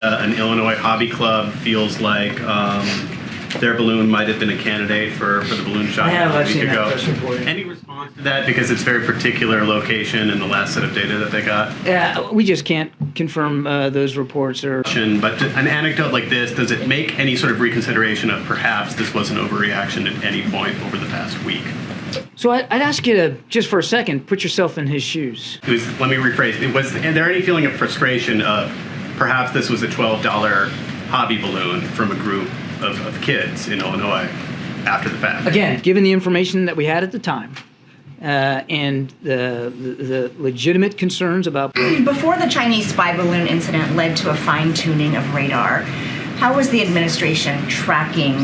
An Illinois hobby club feels like their balloon might have been a candidate for the balloon shot I've seen that press report. Any response to that, because it's very particular location and the last set of data that they got? Yeah, we just can't confirm those reports. But an anecdote like this, does it make any sort of reconsideration of perhaps this was an overreaction at any point over the past week? So I'd ask you to, just for a second, put yourself in his shoes. Let me rephrase. Was there any feeling of frustration of perhaps this was a $12 hobby balloon from a group of kids in Illinois after the fact? Again, given the information that we had at the time and the legitimate concerns about... Before the Chinese spy balloon incident led to a fine-tuning of radar, how was the administration tracking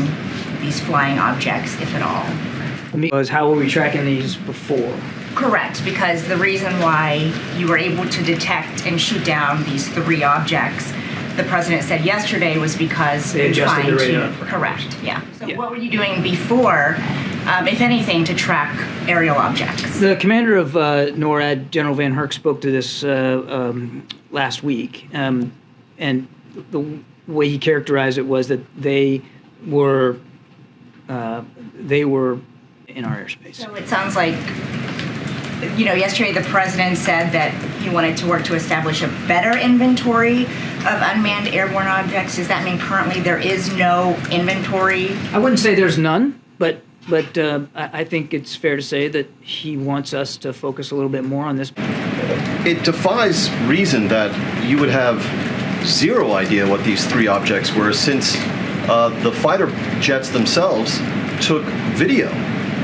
these flying objects, if at all? Was how were we tracking these before? Correct, because the reason why you were able to detect and shoot down these 3 objects, the president said yesterday, was because they adjusted the radar. Correct, yeah. So what were you doing before, if anything, to track aerial objects? The commander of NORAD, General Van Herk, spoke to this last week, and the way he characterized it was that they were in our airspace. So it sounds like, yesterday the president said that he wanted to work to establish a better inventory of unmanned airborne objects. Does that mean currently there is no inventory? I wouldn't say there's none, but I think it's fair to say that he wants us to focus a little bit more on this. It defies reason that you would have zero idea what these 3 objects were, since the fighter jets themselves took video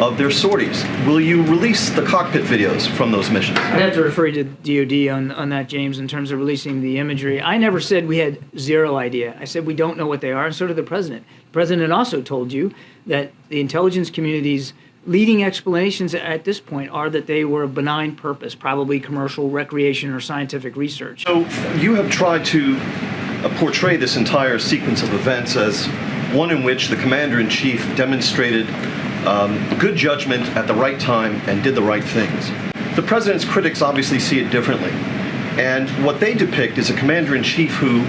of their sorties. Will you release the cockpit videos from those missions? I'd have to refer you to DOD on that, James, in terms of releasing the imagery. I never said we had zero idea. I said we don't know what they are, and so did the president. The president also told you that the intelligence community's leading explanations at this point are that they were of benign purpose, probably commercial, recreation, or scientific research. So you have tried to portray this entire sequence of events as one in which the commander-in-chief demonstrated good judgment at the right time and did the right things. The president's critics obviously see it differently. And what they depict is a commander-in-chief who,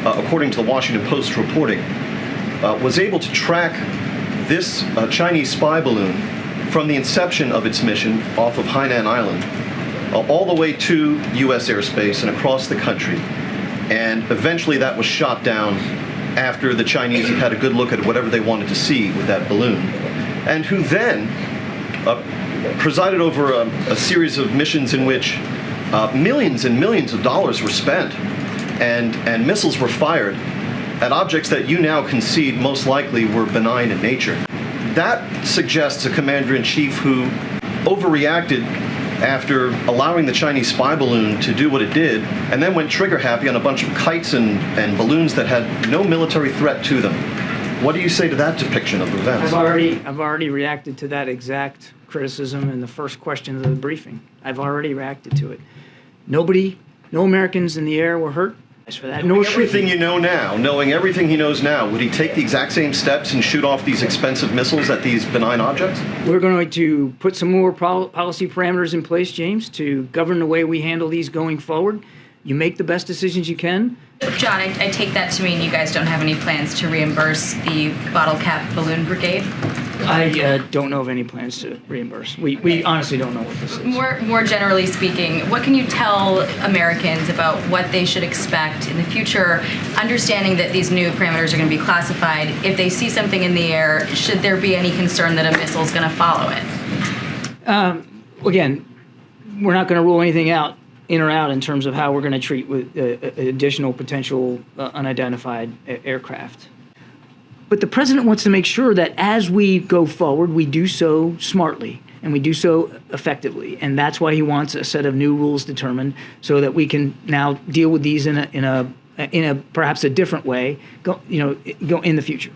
according to the Washington Post reporting, was able to track this Chinese spy balloon from the inception of its mission off of Hainan Island all the way to U.S. airspace and across the country. And eventually that was shot down after the Chinese had had a good look at whatever they wanted to see with that balloon. And who then presided over a series of missions in which millions and millions of dollars were spent and missiles were fired at objects that you now concede most likely were benign in nature. That suggests a commander-in-chief who overreacted after allowing the Chinese spy balloon to do what it did, and then went trigger-happy on a bunch of kites and balloons that had no military threat to them. What do you say to that depiction of events? I've already reacted to that exact criticism in the first question of the briefing. I've already reacted to it. No Americans in the air were hurt. As for that, knowing everything you know now, knowing everything he knows now, would he take the exact same steps and shoot off these expensive missiles at these benign objects? We're going to put some more policy parameters in place, James, to govern the way we handle these going forward. You make the best decisions you can. John, I take that to mean you guys don't have any plans to reimburse the Bottlecap Balloon Brigade? I don't know of any plans to reimburse. We honestly don't know what this is. More generally speaking, what can you tell Americans about what they should expect in the future, understanding that these new parameters are going to be classified? If they see something in the air, should there be any concern that a missile is going to follow it? Again, we're not going to rule anything out, in or out, in terms of how we're going to treat with additional potential unidentified aircraft. But the president wants to make sure that as we go forward, we do so smartly and we do so effectively, and that's why he wants a set of new rules determined so that we can now deal with these in a perhaps a different way, go in the future.